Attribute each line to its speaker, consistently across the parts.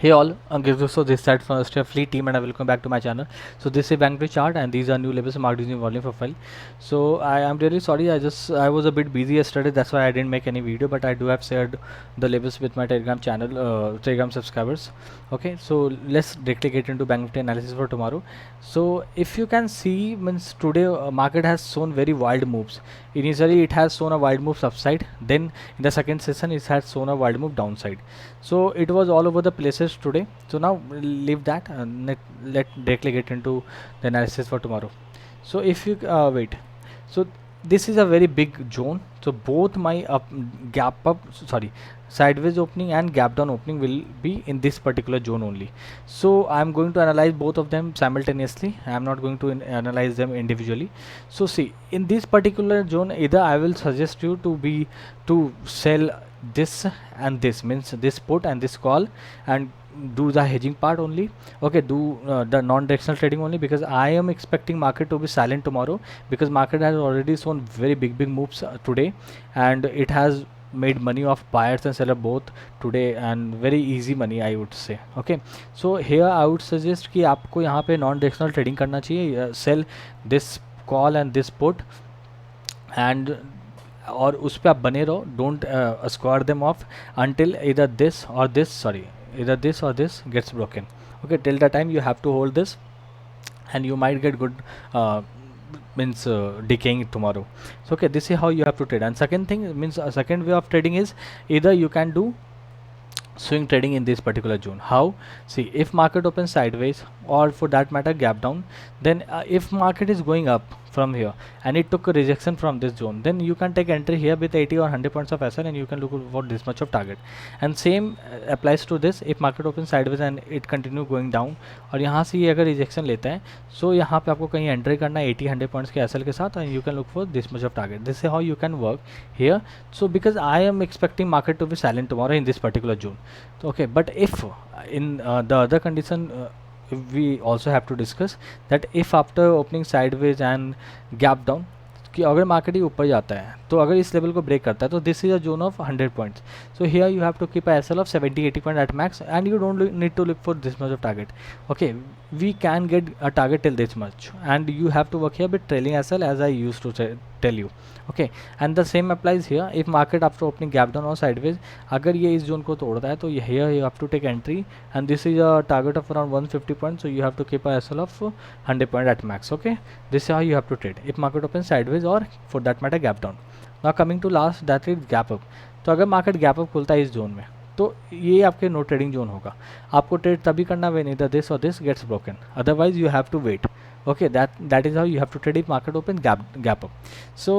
Speaker 1: Hey all, so this side from the Fleet team and welcome back to my channel. So this is Bank chart and these are new levels of marked using volume profile. So I am really sorry, I was a bit busy yesterday, that's why I didn't make any video, but I do have shared the levels with my Telegram channel, Telegram subscribers. Okay, so let's directly get into Bank Nifty analysis for tomorrow. So if you can see, means today market has shown very wild moves. Initially it has shown a wild moves upside, then in the second session it has shown a wild move downside. So it was all over the places today. So now leave that and let directly get into the analysis for tomorrow. So if you wait, so this is a very big zone. So both my gap up, sorry, sideways opening and gap down opening will be in this particular zone only. So I'm going to analyze both of them simultaneously. I'm not going to analyze them individually. So see, in this particular zone, either I will suggest you to sell this and this, means this put and this call, and do the hedging part only. Okay, do the non-directional trading only, because I am expecting market to be silent tomorrow, because market has already shown very big moves today, and it has made money of buyers and seller both today, and very easy money I would say. Okay, so here I would suggest कि आपको यहाँ पे non directional trading करना चाहिए, sell this call and this put, and और उस पर आप बने रहो. Don't square them off until either this or this, sorry, either this or this gets broken. Okay, till the time you have to hold this, and you might get good means decaying tomorrow. So okay, this is how you have to trade. And second thing means second way of trading is either you can do swing trading in this particular zone. How? See, if market opens sideways, or for that matter gap down, then if market is going up from here and it took a rejection from this zone, then you can take entry here with 80 or 100 points of SL, and you can look for this much of target. And same applies to this. If market opens sideways and it continue going down, और यहाँ से ये अगर rejection लेता है, सो यहाँ पे आपको कहीं एंट्री करना है 80-100 पॉइंट्स के एसएल के साथ, and you can look for this much of target. This is how you can work here. So because I am expecting market to be silent tomorrow in this particular zone. So, okay, but if in the other condition, we also have to discuss that if after opening sideways and gap down, कि अगर market ही ऊपर जाता है, तो अगर इस level को break करता है, तो this is a zone of 100 points. So here you have to keep a SL of 70-80 point at max, and you don't need to look for this much of target. Okay, we can get a target till this much, and you have to work here with trailing SL as I used to tell you. Okay, and the same applies here. If market after opening gap down or sideways, अगर ये इस zone को तोड़ता है, तो here you have to take entry, and this is a target of around 150 points, so you have to keep a SL of 100 point at max. Okay, this is how you have to trade if market opens sideways or for that matter gap down. Now coming to last, that is gap up. तो अगर market gap up खुलता है इस zone में, तो ये आपके no trading zone होगा. आपको ट्रेड तभी करना व्हेन ईदर दिस और this gets broken, otherwise you have to wait. Okay, that is how you have to trade if market open gap up. So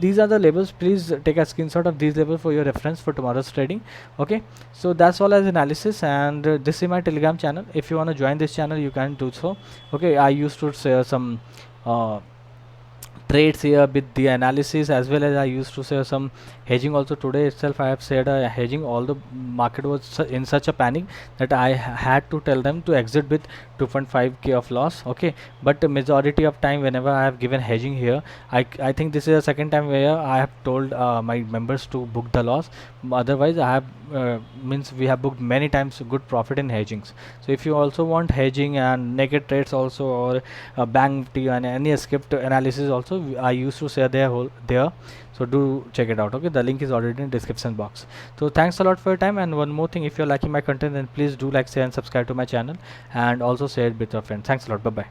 Speaker 1: these are the levels. Please take a screenshot of these levels for your reference for tomorrow's trading. Okay, so that's all as analysis, and this is my Telegram channel. If you want to join this channel, you can do so. Okay, I used to share some trades here with the analysis, as well as I used to share some hedging also. Today itself I have shared a hedging. All the market was in such a panic that I had to tell them to exit with 2.5k of loss. Okay, but the majority of time whenever I have given hedging here, I think this is the second time where I have told my members to book the loss. Otherwise I have means we have booked many times good profit in hedgings. So if you also want hedging and naked trades also, or bank T and any script analysis also, I used to share there. So do check it out. Okay, the link is already in description box. So thanks a lot for your time, and one more thing, if you're liking my content, then please do like, share and subscribe to my channel, and also share it with your friends. Thanks a lot. Bye bye.